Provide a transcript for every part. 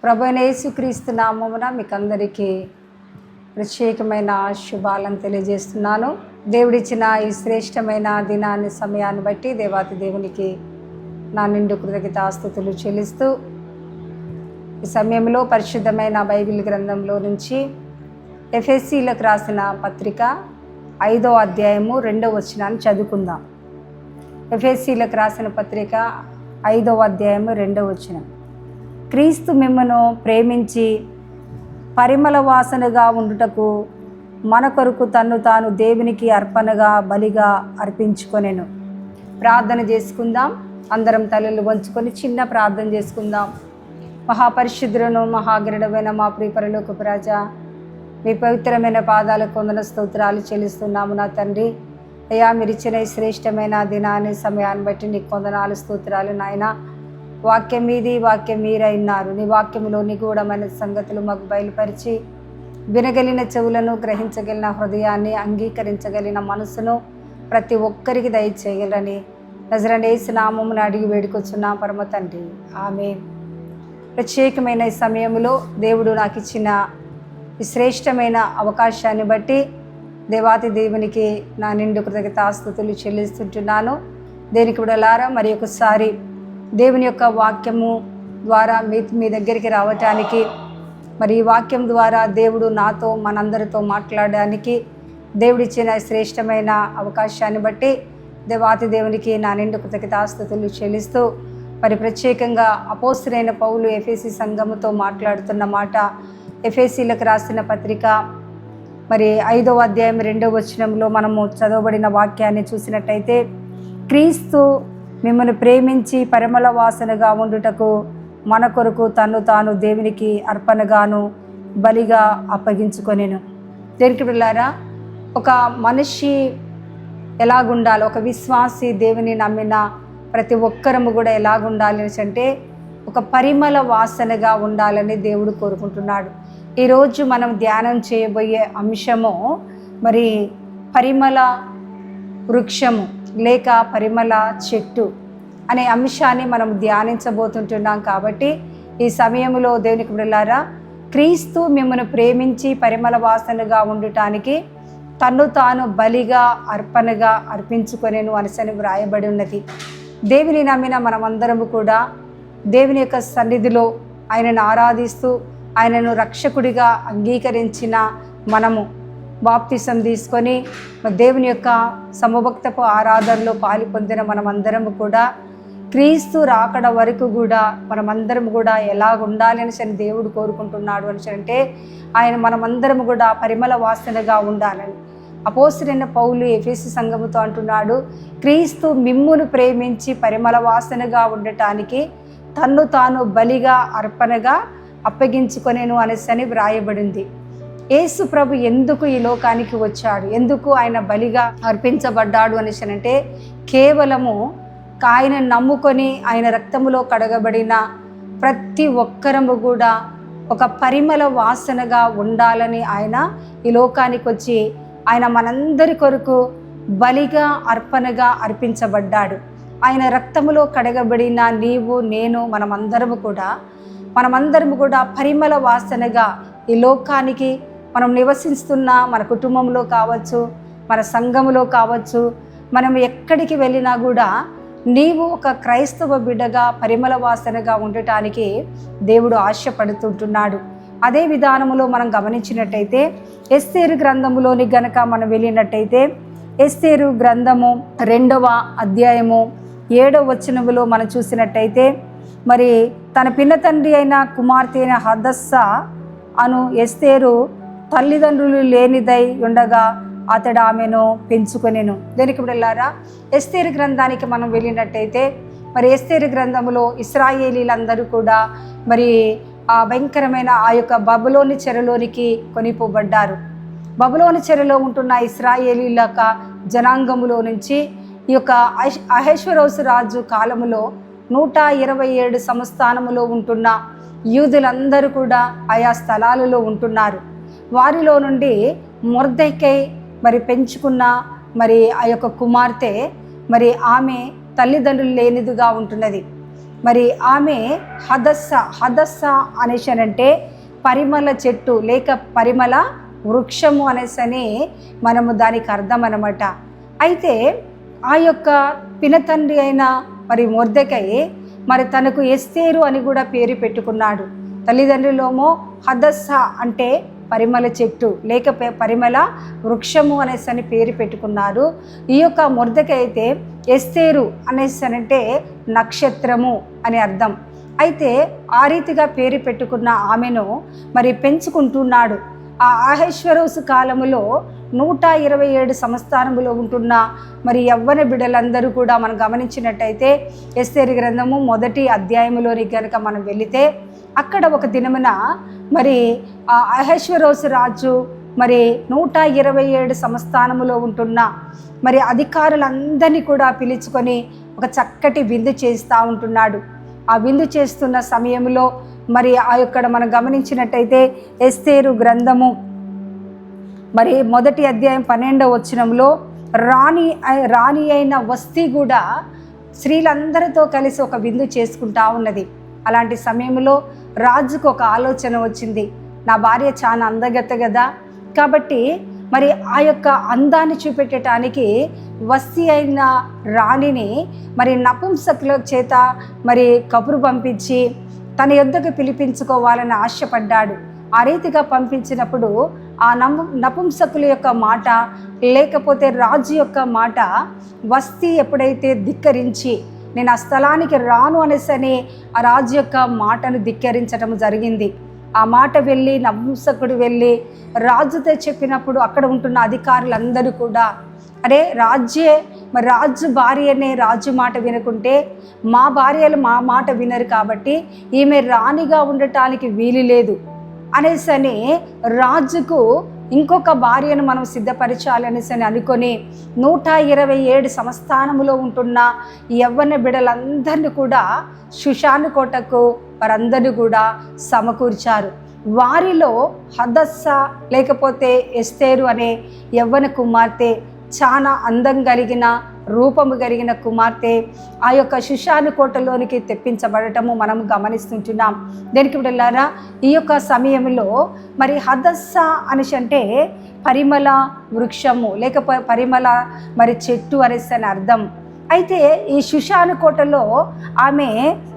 ప్రభువైన యేసుక్రీస్తు నామమున మీకు అందరికీ ప్రత్యేకమైన శుభాలను తెలియజేస్తున్నాను. దేవుడిచ్చిన ఈ శ్రేష్టమైన దినాన్ని సమయాన్ని బట్టి దేవాతి దేవునికి నా నిండు కృతజ్ఞతాస్తుతులు చెల్లిస్తూ ఈ సమయంలో పరిశుద్ధమైన బైబిల్ గ్రంథంలో నుంచి ఎఫెసీలకు రాసిన పత్రిక 5వ అధ్యాయము 2వ వచనాన్ని చదువుకుందాం. ఎఫెసీలకు రాసిన పత్రిక 5వ అధ్యాయము 2వ వచనం. క్రీస్తు మిమ్మను ప్రేమించి పరిమళ వాసనగా ఉండుటకు మన కొరకు తన్ను తాను దేవునికి అర్పణగా బలిగా అర్పించుకొనెను. ప్రార్థన చేసుకుందాం. అందరం తలలు వంచుకొని చిన్న ప్రార్థన చేసుకుందాం. మహాపరిశుద్ధులను మహాగరుడమైన మా ప్రియ పరలోకపు రాజా, మీ పవిత్రమైన పాదాలకు వందన స్తోత్రాలు చెల్లిస్తున్నాము నా తండ్రి. అయ్యా, మీరు ఇచ్చిన ఈ శ్రేష్టమైన దినాన్ని సమయాన్ని బట్టి నీకు వందనాలు స్తోత్రాలు నాయన. వాక్యం మీది, వాక్యం మీరైనారు. నీ వాక్యంలో నిగూఢమైన సంగతులు మాకు బయలుపరిచి వినగలిగిన చెవులను, గ్రహించగలిగిన హృదయాన్ని, అంగీకరించగలిగిన మనసును ప్రతి ఒక్కరికి దయచేయగలని నజరేయుడైన యేసు నామమున అడిగి వేడుకొచ్చున్నా పరమ తండ్రి, ఆమేన్. ప్రత్యేకమైన ఈ సమయంలో దేవుడు నాకు ఇచ్చిన ఈ శ్రేష్టమైన అవకాశాన్ని బట్టి దేవాతి దేవునికి నా నిండు కృతజ్ఞతాస్తుతులు చెల్లిస్తుంటున్నాను. దేనికి విడలారా మరి ఒకసారి దేవుని యొక్క వాక్యము ద్వారా మీ దగ్గరికి రావటానికి, మరి ఈ వాక్యం ద్వారా దేవుడు నాతో మనందరితో మాట్లాడడానికి దేవుడిచ్చిన శ్రేష్టమైన అవకాశాన్ని బట్టి దేవాతి దేవునికి నా నిండు కృతజ్ఞతాస్తుతులు చెల్లిస్తూ, మరి ప్రత్యేకంగా అపోస్తలుడైన పౌలు ఎఫెసీ సంఘముతో మాట్లాడుతున్న మాట, ఎఫెసీలకు రాసిన పత్రిక మరి 5వ అధ్యాయం 2వ వచనంలో మనము చదవబడిన వాక్యాన్ని చూసినట్టయితే, క్రీస్తు మిమ్మల్ని ప్రేమించి పరిమళ వాసనగా ఉండుటకు మన కొరకు తన్ను తాను దేవునికి అర్పణగాను బలిగా అప్పగించుకొనెను. దేనికి వెళ్ళారా, ఒక మనిషి ఎలాగుండాలి, ఒక విశ్వాసి దేవుని నమ్మిన ప్రతి ఒక్కరము కూడా ఎలాగుండాలి అంటే ఒక పరిమళ వాసనగా ఉండాలని దేవుడు కోరుకుంటున్నాడు. ఈరోజు మనం ధ్యానం చేయబోయే అంశము మరి పరిమళ వృక్షము లేక పరిమళ చెట్టు అనే అంశాన్ని మనం ధ్యానించబోతుంటున్నాం. కాబట్టి ఈ సమయంలో దేవునికి బిడ్డలారా, క్రీస్తు మిమ్మల్ని ప్రేమించి పరిమళ వాసనగా ఉండటానికి తన్ను తాను బలిగా అర్పణగా అర్పించుకొనెను అనేసి వ్రాయబడి ఉన్నది. దేవుని నమ్మిన మనమందరము కూడా దేవుని యొక్క సన్నిధిలో ఆయనను ఆరాధిస్తూ ఆయనను రక్షకుడిగా అంగీకరించిన మనము బాప్తిసం తీసుకొని దేవుని యొక్క సమభక్తపు ఆరాధనలో పాలు పొందిన మనమందరము కూడా క్రీస్తు రాకడ వరకు కూడా మనమందరం కూడా ఎలా ఉండాలి అని దేవుడు కోరుకుంటున్నాడు అని అంటే ఆయన మనమందరం కూడా పరిమళ వాసనగా ఉండాలని అపోస్తలుడైన పౌలు ఎఫెసీ సంఘముతో అంటున్నాడు. క్రీస్తు మిమ్మును ప్రేమించి పరిమళ వాసనగా ఉండటానికి తన్ను తాను బలిగా అర్పణగా అప్పగించుకొనెను అనేసి వ్రాయబడింది. యేసు ప్రభు ఎందుకు ఈ లోకానికి వచ్చాడు, ఎందుకు ఆయన బలిగా అర్పించబడ్డాడు అనేసి అంటే కేవలము ఆయన నమ్ముకొని ఆయన రక్తములో కడగబడిన ప్రతి ఒక్కరము కూడా ఒక పరిమళ వాసనగా ఉండాలని ఆయన ఈ లోకానికి వచ్చి ఆయన మనందరి కొరకు బలిగా అర్పణగా అర్పించబడ్డాడు. ఆయన రక్తములో కడగబడిన నీవు నేను మనమందరము కూడా పరిమళ వాసనగా ఈ లోకానికి మనం నివసిస్తున్న మన కుటుంబంలో కావచ్చు, మన సంఘములో కావచ్చు, మనం ఎక్కడికి వెళ్ళినా కూడా నీవు ఒక క్రైస్తవ బిడ్డగా పరిమళ వాసనగా ఉండటానికి దేవుడు ఆశపడుతుంటున్నాడు. అదే విధానములో మనం గమనించినట్టయితే ఎస్తేరు గ్రంథములోని గనక మనం వెళ్ళినట్టయితే ఎస్తేరు గ్రంథము 2వ అధ్యాయము 7వ వచనములో మనం చూసినట్టయితే, మరి తన పిన్న తండ్రి అయిన కుమార్తె అయిన హదస్సా అను ఎస్తేరు తల్లిదండ్రులు లేనిదై ఉండగా అతడు ఆమెను పెంచుకొనెను. దేనికి వెళ్ళారా, ఎస్తేరు గ్రంథానికి మనం వెళ్ళినట్టయితే మరి ఎస్తేరు గ్రంథములో ఇశ్రాయేలీలందరూ కూడా మరి ఆ భయంకరమైన ఆ యొక్క బబులోని చెరలోనికి కొనిపోబడ్డారు. బబులోని చెరలో ఉంటున్న ఇశ్రాయేలీల జనాంగములో నుంచి ఈ యొక్క అహష్వేరోషు రాజు కాలములో 127 సంస్థానములో ఉంటున్న యూదులందరూ కూడా ఆయా స్థలాలలో ఉంటున్నారు. వారిలో నుండి మొర్దెకై మరి పెంచుకున్న మరి ఆ యొక్క కుమార్తె మరి ఆమె తల్లిదండ్రులు లేనిదిగా ఉంటున్నది. మరి ఆమె హదస్స అనేసి అంటే పరిమళ చెట్టు లేక పరిమళ వృక్షము అనేసని మనము దానికి అర్థం అన్నమాట. అయితే ఆ యొక్క పినతండ్రి అయిన మరి మొర్దెకై మరి తనకు ఎస్తేరు అని కూడా పేరు పెట్టుకున్నాడు. తల్లిదండ్రులేమో హదస్స అంటే పరిమళ చెట్టు లేక పరిమళ వృక్షము అనేసి పేరు పెట్టుకున్నారు. ఈ యొక్క మొర్దెకై అయితే ఎస్తేరు అనేసి అంటే నక్షత్రము అని అర్థం. అయితే ఆ రీతిగా పేరు పెట్టుకున్న ఆమెను మరి పెంచుకుంటున్నాడు. ఆ అహష్వేరోషు కాలములో 127 సంస్థానములో ఉంటున్న మరి యవ్వన బిడ్డలందరూ కూడా మనం గమనించినట్టయితే ఎస్తేరు గ్రంథము 1వ అధ్యాయంలోని కనుక మనం వెళితే అక్కడ ఒక దినమున మరి ఆ అహష్వేరోషు రాజు మరి 127 సంస్థానములో ఉంటున్న మరి అధికారులందరినీ కూడా పిలుచుకొని ఒక చక్కటి విందు చేస్తూ ఉంటున్నాడు. ఆ విందు చేస్తున్న సమయంలో మరి ఆ యొక్క మనం గమనించినట్టయితే ఎస్తేరు గ్రంథము మరి 1వ అధ్యాయం 12వ వచనంలో రాణి అయిన వస్తీ కూడా స్త్రీలందరితో కలిసి ఒక విందు చేసుకుంటా ఉన్నది. అలాంటి సమయంలో రాజుకు ఒక ఆలోచన వచ్చింది. నా భార్య చాలా అందగత్త కదా, కాబట్టి మరి ఆ యొక్క అందాన్ని చూపెట్టడానికి వస్తీ అయిన రాణిని మరి నపుంసకుల చేత మరి కబురు పంపించి తన యొద్దకు పిలిపించుకోవాలని ఆశపడ్డాడు. ఆ రీతిగా పంపించినప్పుడు ఆ నపుంసకుల యొక్క మాట లేకపోతే రాజు యొక్క మాట వస్తీ ఎప్పుడైతే ధిక్కరించి నేను ఆ స్థలానికి రాను అనేసని ఆ రాజు యొక్క మాటను ధిక్కరించడం జరిగింది. ఆ మాట వెళ్ళి నపుంసకుడు వెళ్ళి రాజుతో చెప్పినప్పుడు అక్కడ ఉంటున్న అధికారులందరూ కూడా అరే రాజు భార్యనే రాజు మాట వినుకుంటే మా భార్యలు మా మాట వినరు, కాబట్టి ఈమె రాణిగా ఉండటానికి వీలు లేదు అనేసని రాజుకు ఇంకొక భార్యను మనం సిద్ధపరచాలనేసి అనుకొని 127 సంస్థానములో ఉంటున్న యవ్వన బిడ్డలందరినీ కూడా షుషాను కోటకు వారందరూ కూడా సమకూర్చారు. వారిలో హదస్స లేకపోతే ఎస్తేరు అనే యవ్వన కుమార్తె చాలా అందం కలిగిన రూపము కలిగిన కుమార్తె ఆ యొక్క షుషాను కోటలోనికి తెప్పించబడటము మనం గమనిస్తుంటున్నాం. దేనికి వెళ్ళారా ఈ యొక్క సమయంలో మరి హదస్స అనేసి అంటే పరిమళ వృక్షము లేక పరిమళ మరి చెట్టు అనేసి అని అర్థం. అయితే ఈ షుషాను కోటలో ఆమె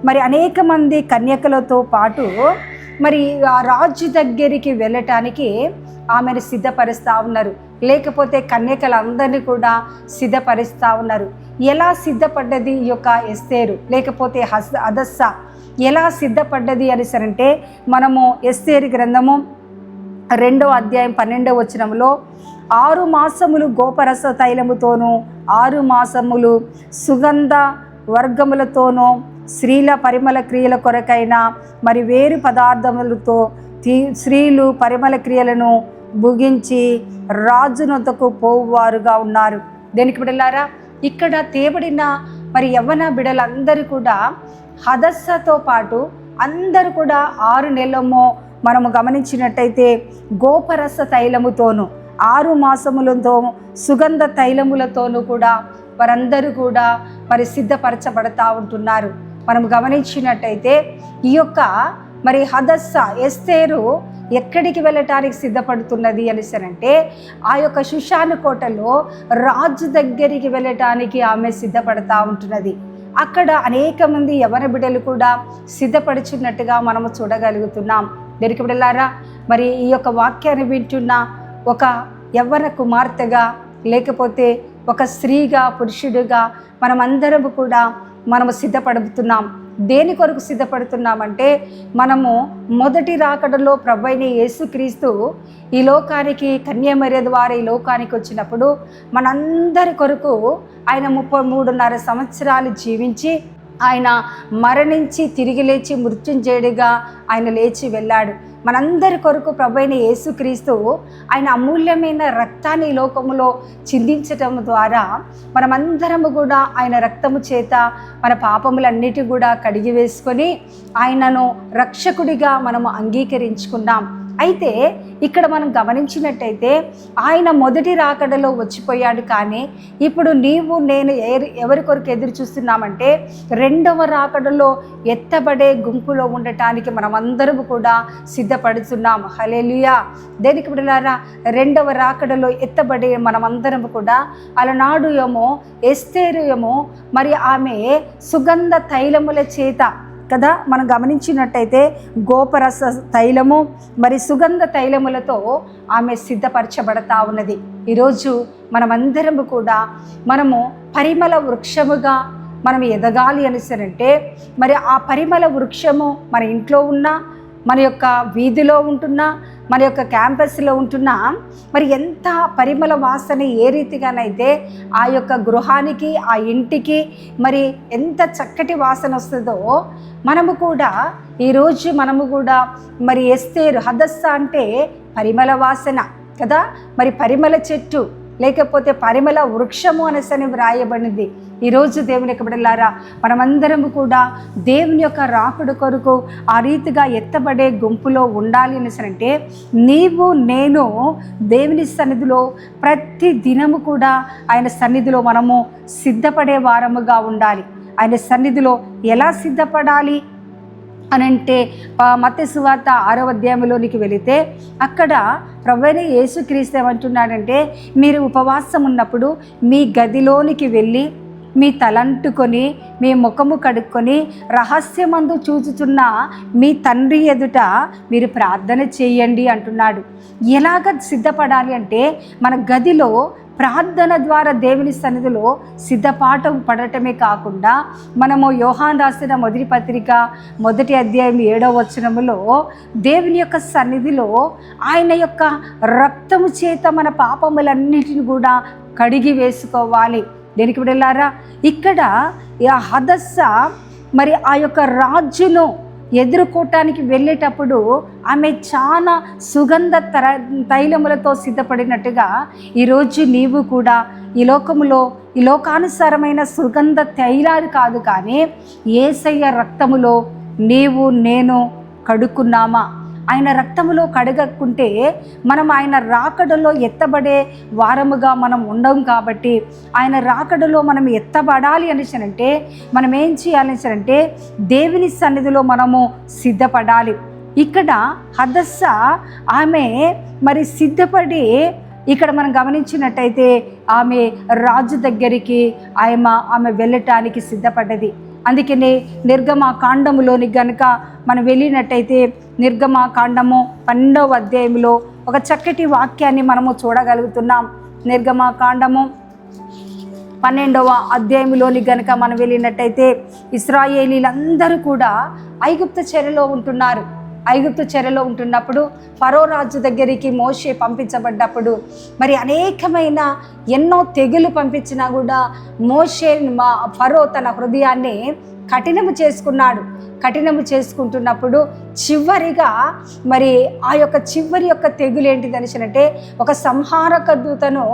మరి అనేక మంది కన్యకలతో పాటు మరి ఆ రాజు దగ్గరికి వెళ్ళటానికి ఆమెను సిద్ధపరుస్తూ ఉన్నారు, లేకపోతే కన్యకలందరినీ కూడా సిద్ధపరుస్తూ ఉన్నారు. ఎలా సిద్ధపడ్డది ఈ యొక్క ఎస్తేరు లేకపోతే హదస్స ఎలా సిద్ధపడ్డది అనేసరంటే మనము ఎస్తేరు గ్రంథము 2వ అధ్యాయం 12వ వచనంలో 6 మాసములు గోపరస తైలముతోనూ 6 మాసములు సుగంధ వర్గములతోనూ స్త్రీల పరిమళ క్రియల కొరకైన మరి వేరు పదార్థములతో స్త్రీలు పరిమళ క్రియలను ముగించి రాజునొద్దకు పోవారుగా ఉన్నారు. దేనికి బిడ్డలారా ఇక్కడ తేబడిన మరి యవ్వన బిడ్డలందరూ కూడా హదస్సతో పాటు అందరూ కూడా 6 నెలలమో మనము గమనించినట్టయితే గోపరస తైలముతోనూ 6 మాసములతో సుగంధ తైలములతోనూ కూడా వారందరూ కూడా మరి సిద్ధపరచబడతా ఉంటున్నారు. మనం గమనించినట్టయితే ఈ యొక్క మరి హదస్స ఎస్తేరు ఎక్కడికి వెళ్ళటానికి సిద్ధపడుతున్నది అనేసరంటే ఆ యొక్క షుషాను కోటలో రాజు దగ్గరికి వెళ్ళటానికి ఆమె సిద్ధపడతా ఉంటున్నది. అక్కడ అనేక మంది యవ్వన బిడ్డలు కూడా సిద్ధపడుచున్నట్టుగా మనము చూడగలుగుతున్నాం. దేనికి బిడ్డలారా మరి ఈ యొక్క వాక్యాన్ని వింటున్న ఒక యవ్వన కుమార్తెగా లేకపోతే ఒక స్త్రీగా పురుషుడిగా మనమందరము కూడా మనము సిద్ధపడుతున్నాం. దేని కొరకు సిద్ధపడుతున్నామంటే మనము మొదటి రాకడలో ప్రభువైన యేసుక్రీస్తు ఈ లోకానికి కన్యామర్య ద్వారా ఈ లోకానికి వచ్చినప్పుడు మనందరి కొరకు ఆయన 33.5 సంవత్సరాలు జీవించి ఆయన మరణించి తిరిగి లేచి మృత్యుంజయుడిగా ఆయన లేచి వెళ్ళాడు. మనందరి కొరకు ప్రభువైన యేసుక్రీస్తు ఆయన అమూల్యమైన రక్తాన్ని ఈ లోకములో చిందించటం ద్వారా మనమందరము కూడా ఆయన రక్తము చేత మన పాపములన్నిటి కూడా కడిగి వేసుకొని ఆయనను రక్షకుడిగా మనము అంగీకరించుకున్నాం. అయితే ఇక్కడ మనం గమనించినట్టయితే ఆయన మొదటి రాకడలో వచ్చిపోయాడు, కానీ ఇప్పుడు నీవు నేను ఎవరి కొరకు ఎదురు చూస్తున్నామంటే రెండవ రాకడలో ఎత్తబడే గుంపులో ఉండటానికి మనమందరం కూడా సిద్ధపడుతున్నాం. హల్లెలూయా. దేనికి బిడ్డలారా, రెండవ రాకడలో ఎత్తబడే మనమందరం కూడా అలనాడు ఏమో ఎస్తేరు ఏమో మరి ఆమె సుగంధ తైలముల చేత కదా మనం గమనించినట్టయితే గోపరస తైలము మరి సుగంధ తైలములతో ఆమె సిద్ధపరచబడతా ఉన్నది. ఈరోజు మనమందరము కూడా మనము పరిమళ వృక్షముగా మనం ఎదగాలి అనేసరంటే మరి ఆ పరిమళ వృక్షము మన ఇంట్లో ఉన్నా, మన యొక్క వీధిలో ఉంటున్నా, మన యొక్క క్యాంపస్లో ఉంటున్నా మరి ఎంత పరిమళ వాసన ఏ రీతిగానైతే ఆ యొక్క గృహానికి ఆ ఇంటికి మరి ఎంత చక్కటి వాసన వస్తుందో మనము కూడా ఈరోజు మనము కూడా మరి ఎస్తేరు హదస్స అంటే పరిమళ వాసన కదా, మరి పరిమళ చెట్టు లేకపోతే పరిమళ వృక్షము అనేసని వ్రాయబడింది. ఈరోజు దేవుని యొక్క బిడ్డలారా మనమందరము కూడా దేవుని యొక్క రాకుడు కొరకు ఆ రీతిగా ఎత్తబడే గుంపులో ఉండాలి అనేసరంటే నీవు నేను దేవుని సన్నిధిలో ప్రతి దినము కూడా ఆయన సన్నిధిలో మనము సిద్ధపడే వారముగా ఉండాలి. ఆయన సన్నిధిలో ఎలా సిద్ధపడాలి అనంటే మత్తయి సువార్త 6వ అధ్యాయంలోనికి వెళితే అక్కడ ప్రభువైన యేసుక్రీస్తు ఏమంటున్నాడంటే మీరు ఉపవాసం ఉన్నప్పుడు మీ గదిలోనికి వెళ్ళి మీ తలంటుకొని మీ ముఖము కడుక్కొని రహస్యమందు చూచుచున్న మీ తండ్రి ఎదుట మీరు ప్రార్థన చేయండి అంటున్నాడు. ఎలాగ సిద్ధపడాలి అంటే మన గదిలో ప్రార్థన ద్వారా దేవుని సన్నిధిలో సిద్ధపాఠం పడటమే కాకుండా మనము యోహాను రాసిన మొదటి పత్రిక 1వ అధ్యాయం 7వ వచనములో దేవుని యొక్క సన్నిధిలో ఆయన యొక్క రక్తము చేత మన పాపములన్నిటిని కూడా కడిగి వేసుకోవాలి. దేనికి బిడ్డలారా ఇక్కడ ఆ హదస్స మరి ఆ యొక్క రాజును ఎదుర్కోవటానికి వెళ్ళేటప్పుడు ఆమె చాలా సుగంధ తైలములతో సిద్ధపడినట్టుగా ఈరోజు నీవు కూడా ఈ లోకములో ఈ లోకానుసారమైన సుగంధ తైలాలు కాదు, కానీ యేసయ్య రక్తములో నీవు నేను కడుక్కున్నామా? ఆయన రక్తములో కడగకుంటే మనం ఆయన రాకడలో ఎత్తబడే వారముగా మనం ఉండం. కాబట్టి ఆయన రాకడలో మనం ఎత్తబడాలి అనేసరంటే మనం ఏం చేయాలనేసరంటే దేవుని సన్నిధిలో మనము సిద్ధపడాలి. ఇక్కడ హదస్స ఆమె మరి సిద్ధపడి ఇక్కడ మనం గమనించినట్టయితే ఆమె రాజు దగ్గరికి ఆమె వెళ్ళటానికి సిద్ధపడ్డది. అందుకనే నిర్గమకాండములోని గనుక మనం వెళ్ళినట్టయితే నిర్గమకాండము 12వ అధ్యాయంలో ఒక చక్కటి వాక్యాన్ని మనము చూడగలుగుతున్నాం. నిర్గమకాండము 12వ అధ్యాయంలోని గనుక మనం వెళ్ళినట్టయితే ఇశ్రాయేలీలందరూ కూడా ఐగుప్తు చెరలో ఉంటున్నారు. ఐగుప్తు చెరలో ఉంటున్నప్పుడు ఫరో రాజు దగ్గరికి మోషే పంపించబడ్డప్పుడు మరి అనేకమైన ఎన్నో తెగులు పంపించినా కూడా ఫరో తన హృదయాన్ని కఠినము చేసుకుంటున్నప్పుడు చివరిగా మరి ఆ యొక్క చివరి యొక్క తెగులు ఏంటిది అనేసంటే ఒక సంహారక దూతను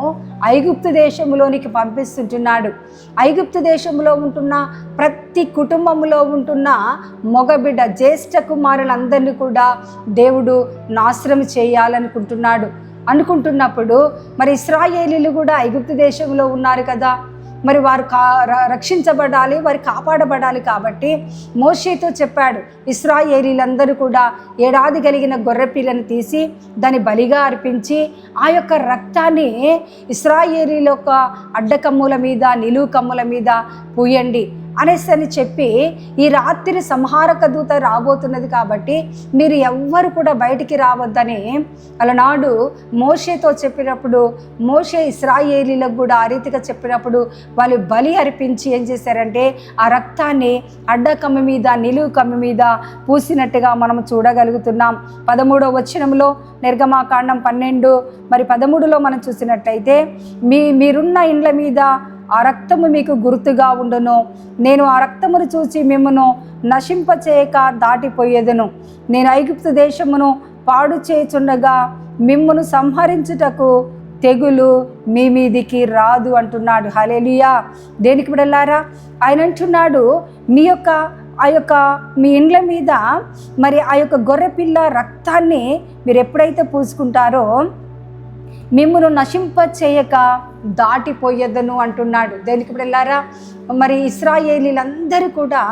ఐగుప్తు దేశంలోనికి పంపిస్తుంటున్నాడు. ఐగుప్తు దేశంలో ఉంటున్న ప్రతి కుటుంబంలో ఉంటున్న మగబిడ్డ జ్యేష్ఠ కుమారులందరినీ కూడా దేవుడు నాశనం అనుకుంటున్నప్పుడు మరి ఇశ్రాయేలీలు కూడా ఐగుప్తు దేశంలో ఉన్నారు కదా, మరి వారు రక్షించబడాలి, వారు కాపాడబడాలి. కాబట్టి మోషేతో చెప్పాడు, ఇశ్రాయేలీలందరూ కూడా ఏడాది కలిగిన గొర్రెపిల్లను తీసి దాన్ని బలిగా అర్పించి ఆ యొక్క రక్తాన్ని ఇశ్రాయేలీల యొక్క అడ్డకమ్ముల మీద నిలువు కమ్ముల మీద పూయండి అనేసి చెప్పి ఈ రాత్రి సంహారక దూత రాబోతున్నది కాబట్టి మీరు ఎవ్వరు కూడా బయటికి రావద్దని అలనాడు మోషేతో చెప్పినప్పుడు మోషే ఇశ్రాయేలీలకు కూడా ఆ రీతిగా చెప్పినప్పుడు వాళ్ళు బలి అర్పించి ఏం చేశారంటే ఆ రక్తాన్ని అడ్డకమ్మ మీద నిలువు కమ్మ మీద పూసినట్టుగా మనం చూడగలుగుతున్నాం. 13వ వచనంలో నిర్గమకాండం 12 మరి 13లో మనం చూసినట్టయితే మీరున్న ఇండ్ల మీద ఆ రక్తము మీకు గుర్తుగా ఉండును. నేను ఆ రక్తమును చూచి మిమ్మను నశింపచేయక దాటిపోయేదను. నేను ఐగుప్తు దేశమును పాడు చేయుచుండగా మిమ్మును సంహరించుటకు తెగులు మీ మీదికి రాదు అంటున్నాడు. హల్లెలూయా. దేనికి బిడ్డలారా, ఆయన అంటున్నాడు, మీ ఇండ్ల మీద మరి ఆ యొక్క గొర్రెపిల్ల రక్తాన్ని మీరు ఎప్పుడైతే పూసుకుంటారో మిమ్మును నశింప చేయక దాటిపోయేదను అంటున్నాడు. దేనికి బిడ్డలారా, మరి ఇశ్రాయేలీలందరూ కూడా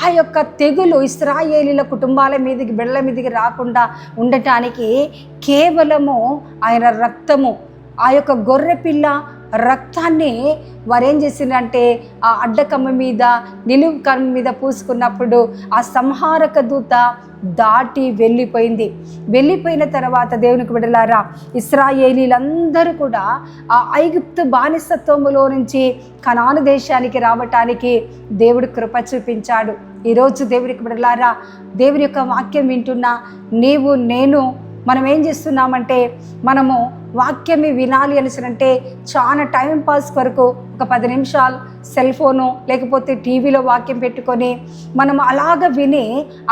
ఆ యొక్క తెగులు ఇశ్రాయేలీల కుటుంబాల మీదకి, బిడ్డల మీదకి రాకుండా ఉండటానికి కేవలము ఆయన రక్తము, ఆ యొక్క గొర్రెపిల్ల రక్తాన్ని వారేం చేసిందంటే ఆ అడ్డకమ్మ మీద, నిలువు కమ్మ మీద పూసుకున్నప్పుడు ఆ సంహారక దూత దాటి వెళ్ళిపోయిన తర్వాత దేవునికి బిడ్డలారా, ఇశ్రాయేలీలందరూ కూడా ఆ ఐగుప్తు బానిసత్వములో నుంచి కనాను దేశానికి రావటానికి దేవుడు కృప చూపించాడు. ఈరోజు దేవునికి బిడ్డలారా, దేవుని యొక్క వాక్యం వింటున్నా నీవు నేను మనం ఏం చేస్తున్నామంటే, మనము వాక్యమే వినాలి అంటే చాలా టైం పాస్ వరకు ఒక 10 నిమిషాలు సెల్ ఫోను లేకపోతే టీవీలో వాక్యం పెట్టుకొని మనం అలాగ విని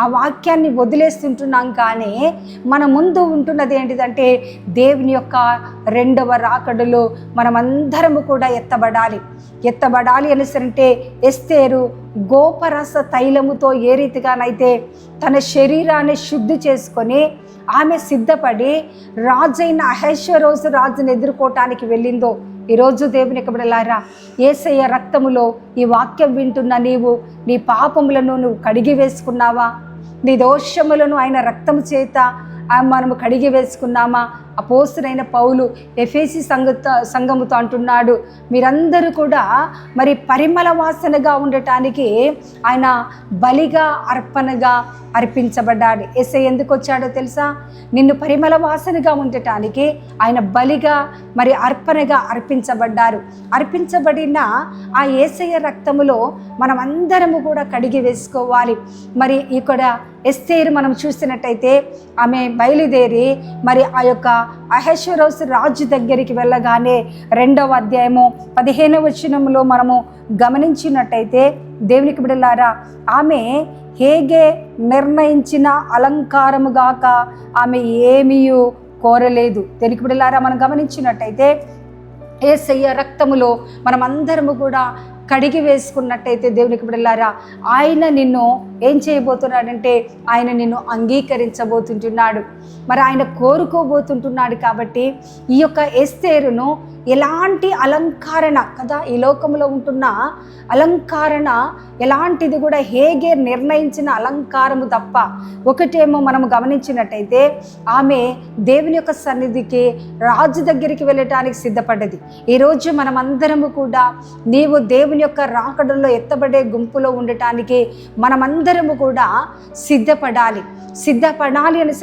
ఆ వాక్యాన్ని వదిలేస్తుంటున్నాం. కానీ మన ముందు ఉంటున్నది ఏంటిదంటే దేవుని యొక్క రెండవ రాకడలో మనమందరము కూడా ఎత్తబడాలి అంటే ఎస్తేరు గోపరస తైలముతో ఏ రీతిగానైతే తన శరీరాన్ని శుద్ధి చేసుకొని ఆమె సిద్ధపడి రాజైన అహష్వేరోషు రాజును ఎదుర్కోవటానికి వెళ్ళిందో, ఈరోజు దేవుని యొక్క బిడ్డలారా, యేసయ్య రక్తములో ఈ వాక్యం వింటున్న నీవు నీ పాపములను నువ్వు కడిగి వేసుకున్నావా? నీ దోషములను ఆయన రక్తము చేత మనము కడిగి వేసుకున్నామా? అపోస్తలుడైన పౌలు ఎఫెసీ సంఘముతో అంటున్నాడు, మీరందరూ కూడా మరి పరిమళ వాసనగా ఉండటానికి ఆయన బలిగా అర్పణగా అర్పించబడ్డాడు. యేసయ్య ఎందుకు వచ్చాడో తెలుసా? నిన్ను పరిమళ వాసనగా ఉండటానికి ఆయన బలిగా మరి అర్పణగా అర్పించబడిన ఆ యేసయ్య రక్తములో మనం అందరము కూడా కడిగి వేసుకోవాలి. మరి ఇక్కడ ఎస్తేరు మనం చూసినట్టయితే ఆమె బయలుదేరి మరి ఆ యొక్క అహష్వేరోషు రాజు దగ్గరికి వెళ్ళగానే 2వ అధ్యాయము 15వ వచనంలో మనము గమనించినట్టయితే దేవునికి బిడ్డలారా, ఆమె హేగే నిర్ణయించిన అలంకారముగాక ఆమె ఏమీయూ కోరలేదు. దేవునికి బిడ్డలారా, మనం గమనించినట్టయితే యేసయ్య రక్తములో మనం అందరము కూడా కడిగి వేసుకున్నట్టయితే దేవునికి బిడ్డలారా, ఆయన నిన్ను ఏం చేయబోతున్నాడంటే ఆయన నిన్ను అంగీకరించబోతుంటున్నాడు. మరి ఆయన కోరుకోబోతుంటున్నాడు. కాబట్టి ఈ యొక్క ఎస్తేరును ఎలాంటి అలంకరణ కదా, ఈ లోకంలో ఉంటున్న అలంకరణ ఎలాంటిది కూడా హేగే నిర్ణయించిన అలంకారము తప్ప. ఒకటేమో మనము గమనించినట్టయితే ఆమె దేవుని యొక్క సన్నిధికి, రాజు దగ్గరికి వెళ్ళటానికి సిద్ధపడ్డది. ఈరోజు మనమందరము కూడా నీవు దేవుని యొక్క రాకడలో ఎత్తబడే గుంపులో ఉండటానికి మనమందరము కూడా సిద్ధపడాలి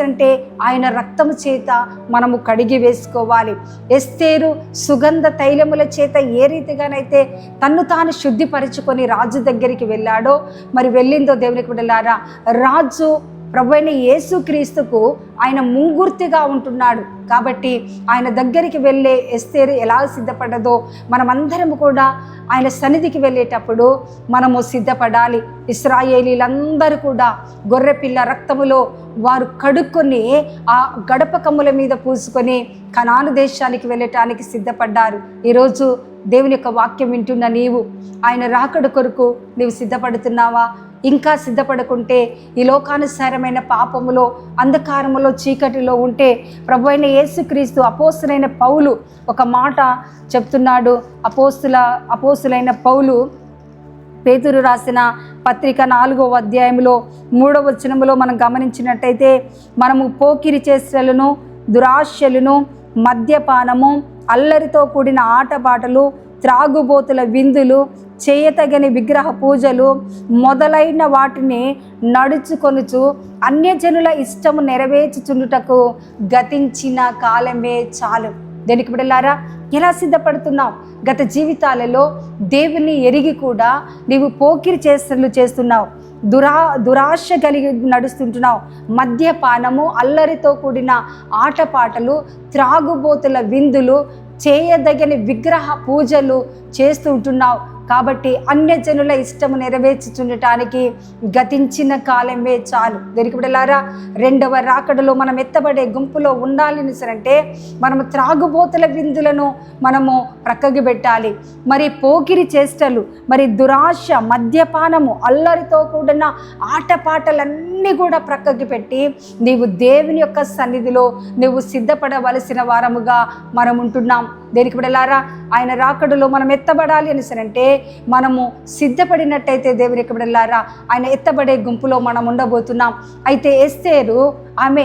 అంటే ఆయన రక్తము చేత మనము కడిగి వేసుకోవాలి. ఎస్తేరు సుగంధ తైలముల చేత ఏ రీతిగానైతే తన్ను తాను శుద్ధిపరచుకొని రాజు దగ్గరికి వెళ్ళాడో, మరి వెళ్ళిందో దేవునికి బిడ్డలారా, రాజు ప్రభువైన యేసుక్రీస్తుకు ఆయన ముంగుర్తిగా ఉంటున్నాడు. కాబట్టి ఆయన దగ్గరికి వెళ్ళే ఎస్తేరు ఎలా సిద్ధపడ్డదో మనమందరము కూడా ఆయన సన్నిధికి వెళ్ళేటప్పుడు మనము సిద్ధపడాలి. ఇశ్రాయేలీలందరూ కూడా గొర్రెపిల్ల రక్తములో వారు కడుక్కొని ఆ గడప కమ్ముల మీద పూసుకొని కనాను దేశానికి వెళ్ళటానికి సిద్ధపడ్డారు. ఈరోజు దేవుని యొక్క వాక్యం వింటున్న నీవు ఆయన రాకడ కొరకు నీవు సిద్ధపడుతున్నావా? ఇంకా సిద్ధపడకుంటే ఈ లోకానుసారమైన పాపములో, అంధకారములో, చీకటిలో ఉంటే ప్రభువైన యేసుక్రీస్తు అపోస్తలుడైన పౌలు ఒక మాట చెప్తున్నాడు. అపోస్తలుడైన పౌలు పేతురు రాసిన పత్రిక 4వ అధ్యాయంలో 3వ వచనములో మనం గమనించినట్టయితే, మనము పోకిరి చేష్టలను, దురాశలను, మద్యపానము, అల్లరితో కూడిన ఆటపాటలు, త్రాగుబోతుల విందులు, చేయతగని విగ్రహ పూజలు మొదలైన వాటిని నడుచుకొనుచు అన్యజనుల ఇష్టము నెరవేర్చుచుండుటకు గతించిన కాలమే చాలు. దేనికి బిడ్డలారా, ఎలా సిద్ధపడుతున్నావు? గత జీవితాలలో దేవుని ఎరిగి కూడా నీవు పోకిరి చేస్తున్నావు, దురాశ కలిగి నడుస్తుంటున్నావు. మద్యపానము, అల్లరితో కూడిన ఆటపాటలు, త్రాగుబోతుల విందులు, చేయదగని విగ్రహ పూజలు చేస్తూ ఉంటున్నావు. కాబట్టి అన్యజనుల ఇష్టము నెరవేర్చుచుండటానికి గతించిన కాలమే చాలు. దేనికి బిడ్డలారా, రెండవ రాకడలో మనం ఎత్తబడే గుంపులో ఉండాలని సరంటే మనము త్రాగుబోతుల విందులను మనము ప్రక్కకి పెట్టాలి. మరి పోకిరి చేష్టలు, మరి దురాశ, మద్యపానము, అల్లరితో కూడిన ఆటపాటలన్నీ కూడా ప్రక్కకి పెట్టి నీవు దేవుని యొక్క సన్నిధిలో నువ్వు సిద్ధపడవలసిన వారముగా మనం ఉంటున్నాం. దేనికి బిడ్డలారా, ఆయన రాకడలో మనం ఎత్తబడాలి అని సరంటే మనము సిద్ధపడినట్టయితే దేవునికి బిడ్డలారా ఆయన ఎత్తబడే గుంపులో మనం ఉండబోతున్నాం. అయితే ఎస్తేరు ఆమె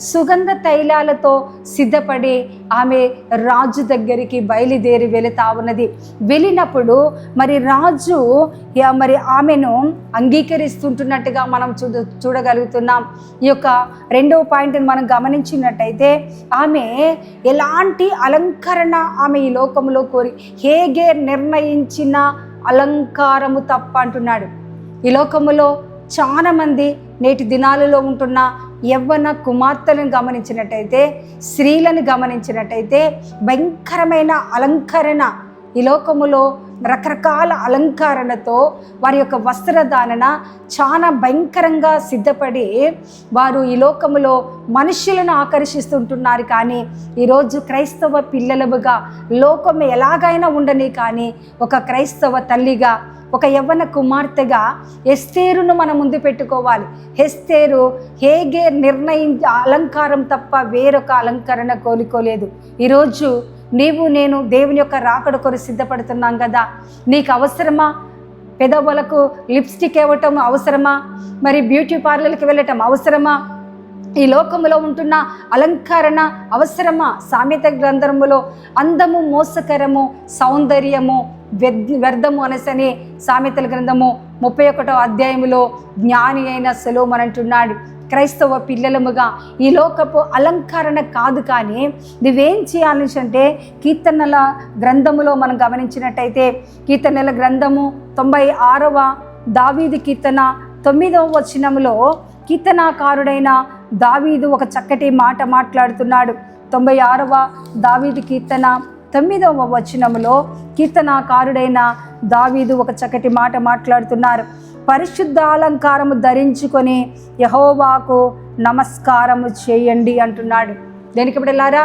సుగంధ తైలాలతో సిద్ధపడి ఆమె రాజు దగ్గరికి బయలుదేరి వెళుతా ఉన్నది. వెళ్ళినప్పుడు మరి రాజు మరి ఆమెను అంగీకరిస్తుంటున్నట్టుగా మనం చూడగలుగుతున్నాం. ఈ యొక్క రెండవ పాయింట్ని మనం గమనించినట్టయితే ఆమె ఎలాంటి అలంకరణ ఆమె ఈ లోకంలో కోరి హేగే నిర్ణయించిన అలంకారము తప్ప అంటున్నాడు. ఈ లోకములో చాలా మంది నేటి దినాలలో ఉంటున్న యవ్వన కుమార్తెలను గమనించినట్టయితే, స్త్రీలను గమనించినట్టయితే భయంకరమైన అలంకరణ, ఈ లోకములో రకరకాల అలంకరణతో వారి యొక్క వస్త్రధారణ చాలా భయంకరంగా సిద్ధపడి వారు ఈ లోకములో మనుషులను ఆకర్షిస్తుంటున్నారు. కానీ ఈరోజు క్రైస్తవ పిల్లలుగా లోకం ఎలాగైనా ఉండని కానీ ఒక క్రైస్తవ తల్లిగా, ఒక యవ్వన కుమార్తెగా ఎస్తేరును మనం ముందు పెట్టుకోవాలి. ఎస్తేరు హేగే నిర్ణయించే అలంకారం తప్ప వేరొక అలంకరణ కోలుకోలేదు. ఈరోజు నీవు నేను దేవుని యొక్క రాకడ కొరకు సిద్ధపడుతున్నాం కదా, నీకు అవసరమా? పెదవులకు లిప్స్టిక్ ఇవ్వటం అవసరమా? మరి బ్యూటీ పార్లర్కి వెళ్ళటం అవసరమా? ఈ లోకములో ఉంటున్న అలంకరణ అవసరమా? సామెత గ్రంథములో అందము మోసకరము, సౌందర్యము వ్యర్థము అనేసని సామెతల గ్రంథము 31వ అధ్యాయములో జ్ఞాని అయిన సొలొమోను అంటున్నాడు. క్రైస్తవ పిల్లలముగా ఈ లోకపు అలంకరణ కాదు, కానీ నువ్వేం చేయాలి అంటే కీర్తనల గ్రంథములో మనం గమనించినట్టయితే కీర్తనల గ్రంథము 96వ దావీదు కీర్తన 9వ వచనములో కీర్తనాకారుడైన దావీదు ఒక చక్కటి మాట మాట్లాడుతున్నాడు. 96వ దావీదు కీర్తన 9వ వచనములో కీర్తనాకారుడైన దావీదు ఒక చక్కటి మాట మాట్లాడుతున్నారు. పరిశుద్ధ అలంకారము ధరించుకొని యెహోవాకు నమస్కారము చేయండి అంటున్నాడు. దేనికి బిడ్డలారా,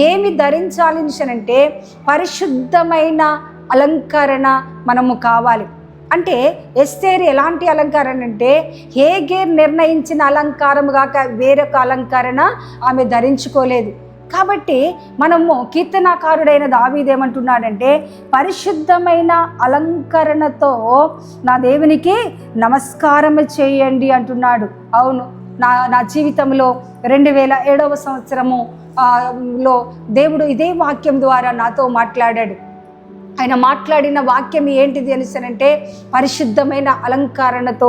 ఏమి ధరించాలి అంటే పరిశుద్ధమైన అలంకరణ మనము కావాలి. అంటే ఎస్తేరు ఎలాంటి అలంకరణ అంటే హేగే నిర్ణయించిన అలంకారము కాక వేరొక అలంకరణ ఆమె ధరించుకోలేదు. కాబట్టి మనము కీర్తనాకారుడైన దావీదు ఏమంటున్నాడంటే పరిశుద్ధమైన అలంకరణతో నా దేవునికి నమస్కారం చేయండి అంటున్నాడు. అవును, నా జీవితంలో 2007వ సంవత్సరము లో దేవుడు ఇదే వాక్యం ద్వారా నాతో మాట్లాడాడు. ఆయన మాట్లాడిన వాక్యం ఏంటిది అనేసనంటే పరిశుద్ధమైన అలంకరణతో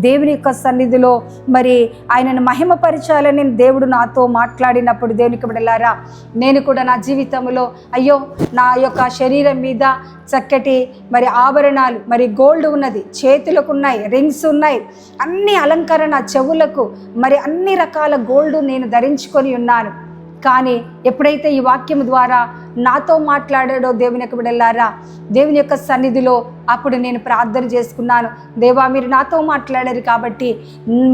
దేవుని యొక్క సన్నిధిలో మరి ఆయనను మహిమపరచాలని దేవుడు నాతో మాట్లాడినప్పుడు దేవునికి బిడ్డలారా నేను కూడా నా జీవితంలో అయ్యో నా యొక్క శరీరం మీద చక్కటి మరి ఆభరణాలు, మరి గోల్డ్ ఉన్నది, చేతులకు ఉన్నాయి, రింగ్స్ ఉన్నాయి, అన్ని అలంకరణ, చెవులకు మరి అన్ని రకాల గోల్డ్ నేను ధరించుకొని ఉన్నాను. కానీ ఎప్పుడైతే ఈ వాక్యం ద్వారా నాతో మాట్లాడాడో దేవుని యొక్క బిడ్డలారా దేవుని యొక్క సన్నిధిలో అప్పుడు నేను ప్రార్థన చేసుకున్నాను. దేవా, మీరు నాతో మాట్లాడారు కాబట్టి,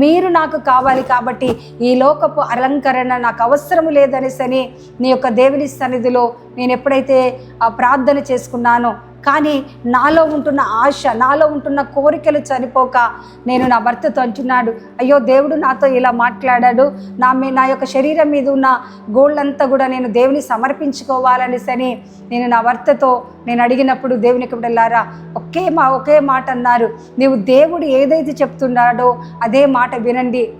మీరు నాకు కావాలి కాబట్టి ఈ లోకపు అలంకరణ నాకు అవసరం లేదనేసని నీ యొక్క దేవుని సన్నిధిలో నేను ఎప్పుడైతే ప్రార్థన చేసుకున్నానో, కానీ నాలో ఉంటున్న ఆశ, నాలో ఉంటున్న కోరికలు చనిపోక నేను నా భర్తతో అంటున్నాడు, అయ్యో దేవుడు నాతో ఇలా మాట్లాడాడు, నా యొక్క శరీరం మీద ఉన్న గోల్డ్ అంతా కూడా నేను దేవుని సమర్పించుకోవాలనేసని నేను నా భర్తతో నేను అడిగినప్పుడు దేవునికి బిడ్డలారా ఒకే మాట అన్నారు, నీవు దేవుడు ఏదైతే చెప్తున్నాడో అదే మాట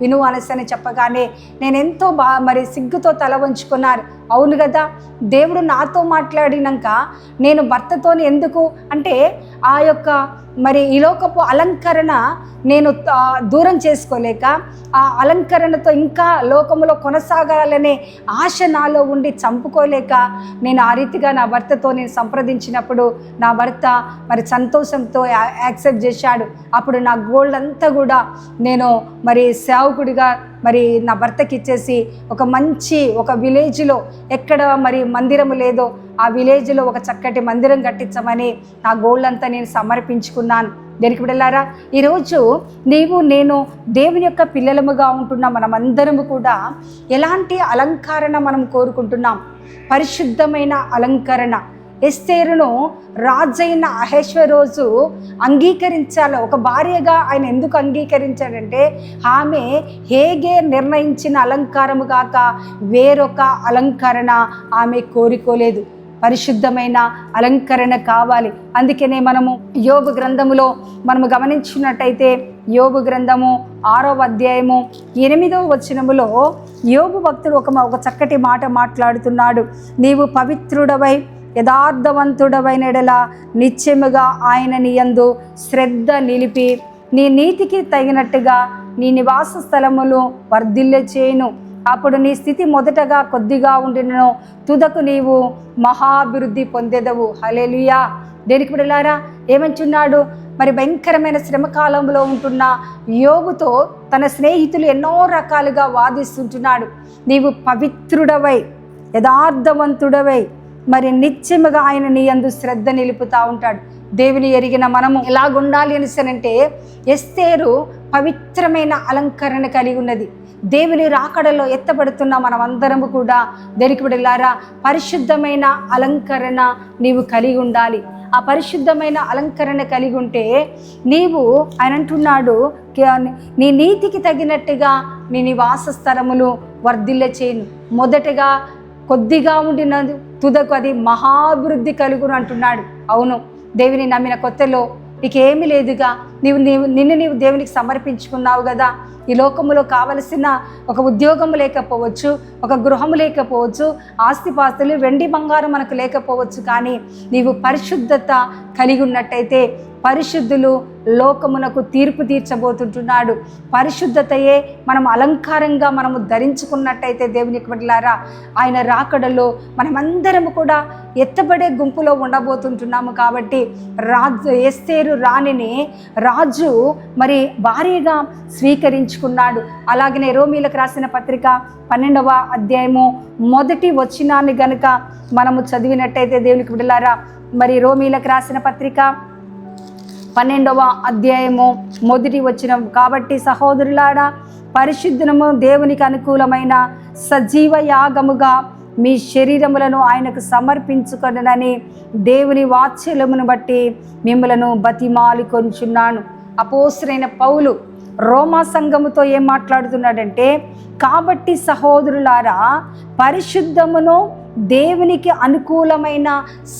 విను అనేసని చెప్పగానే నేను ఎంతో మరి సిగ్గుతో తల వంచుకున్నారు. అవును కదా, దేవుడు నాతో మాట్లాడినాక నేను భర్తతో ఎందుకు అంటే ఆ యొక్క మరి ఈ లోకపు అలంకరణ నేను దూరం చేసుకోలేక ఆ అలంకరణతో ఇంకా లోకములో కొనసాగాలనే ఆశ నాలో ఉండి చంపుకోలేక నేను ఆ రీతిగా నా భర్తతో నేను సంప్రదించినప్పుడు నా భర్త మరి సంతోషంతో యాక్సెప్ట్ చేశాడు. అప్పుడు నా గోల్డ్ అంతా కూడా నేను మరి సేవకుడిగా మరి నా భర్తకి ఇచ్చేసి ఒక విలేజ్లో ఎక్కడ మరి మందిరము లేదో ఆ విలేజ్లో ఒక చక్కటి మందిరం కట్టించమని నా గోల్ అంతా నేను సమర్పించుకున్నాను. దేనికి బిడ్డలారా, ఈరోజు నీవు నేను దేవుని యొక్క పిల్లలముగా ఉంటున్న మనమందరము కూడా ఎలాంటి అలంకరణ మనం కోరుకుంటున్నాం? పరిశుద్ధమైన అలంకరణ. ఎస్తేరును రాజైన అహేశ్వరోజు అంగీకరించాలి. ఒక భార్యగా ఆయన ఎందుకు అంగీకరించాడంటే ఆమె హేగే నిర్ణయించిన అలంకారము కాక వేరొక అలంకరణ ఆమె కోరుకోలేదు. పరిశుద్ధమైన అలంకరణ కావాలి. అందుకనే మనము యోబు గ్రంథములో మనము గమనించినట్టయితే యోబు గ్రంథము 6వ అధ్యాయము 8వ వచనములో యోబు భక్తుడు ఒక చక్కటి మాట మాట్లాడుతున్నాడు. నీవు పవిత్రుడవై యథార్థవంతుడవైన యెడల నిత్యముగా ఆయన నీ యందు శ్రద్ధ నిలిపి నీ నీతికి తగినట్టుగా నీ నివాస స్థలములు వర్ధిల్ల చేయును. అప్పుడు నీ స్థితి మొదటగా కొద్దిగా ఉండినను తుదకు నీవు మహాభివృద్ధి పొందెదవు. హల్లెలూయా. దేనికి బిడ్డలారా, ఏమంటున్నాడు? మరి భయంకరమైన శ్రమకాలంలో ఉంటున్న యోబుతో తన స్నేహితులు ఎన్నో రకాలుగా వాదిస్తుంటున్నాడు. నీవు పవిత్రుడవై యథార్థవంతుడవై మరి నిత్యముగా ఆయన నీ యందు శ్రద్ధ నిలుపుతూ ఉంటాడు. దేవుని ఎరిగిన మనము ఎలాగుండాలి అనేసనంటే ఎస్తేరు పవిత్రమైన అలంకరణ కలిగి ఉన్నది. దేవుని రాకడలో ఎత్తబడుతున్న మనమందరము కూడా దేనికి బిడ్డలారా పరిశుద్ధమైన అలంకరణ నీవు కలిగి ఉండాలి. ఆ పరిశుద్ధమైన అలంకరణ కలిగి ఉంటే నీవు ఆయన అంటున్నాడు నీ నీతికి తగినట్టుగా నీ నివాస స్థలములు వర్ధిల్ల చేయును. మొదటగా కొద్దిగా ఉండిన తుదకు అది మహాభివృద్ధి కలుగును అంటున్నాడు. అవును, దేవుని నమ్మిన కొత్తలో నీకేమీ లేదుగా, నిన్ను దేవునికి సమర్పించుకున్నావు కదా. ఈ లోకములో కావలసిన ఒక ఉద్యోగము లేకపోవచ్చు, ఒక గృహము లేకపోవచ్చు, ఆస్తిపాస్తులు వెండి బంగారం మనకు లేకపోవచ్చు, కానీ నీవు పరిశుద్ధత కలిగి ఉన్నట్టయితే పరిశుద్ధులు లోకమునకు తీర్పు తీర్చబోతుంటున్నాడు. పరిశుద్ధతయే మనం అలంకారంగా మనము ధరించుకున్నట్టయితే దేవునికి బిడ్డలారా ఆయన రాకడలో మనమందరము కూడా ఎత్తబడే గుంపులో ఉండబోతుంటున్నాము. కాబట్టి ఎస్తేరు రాణిని రాజు మరి భారీగా స్వీకరించుకున్నాడు. అలాగనే రోమీలకు రాసిన పత్రిక 12వ అధ్యాయము 1వ వచనాన్ని గనుక మనము చదివినట్టయితే దేవునికి బిడ్డలారా, మరి రోమీలకు రాసిన పత్రిక 12వ అధ్యాయము 1వ వచనం, కాబట్టి సహోదరులారా పరిశుద్ధము దేవునికి అనుకూలమైన సజీవ యాగముగా మీ శరీరములను ఆయనకు సమర్పించుకొనని దేవుని వాత్సల్యమును బట్టి మిమ్మలను బతిమాలి కొంచున్నాను. అపోస్తలుడైన పౌలు రోమా సంఘముతో ఏం మాట్లాడుతున్నాడంటే, కాబట్టి సహోదరులారా పరిశుద్ధమును దేవునికి అనుకూలమైన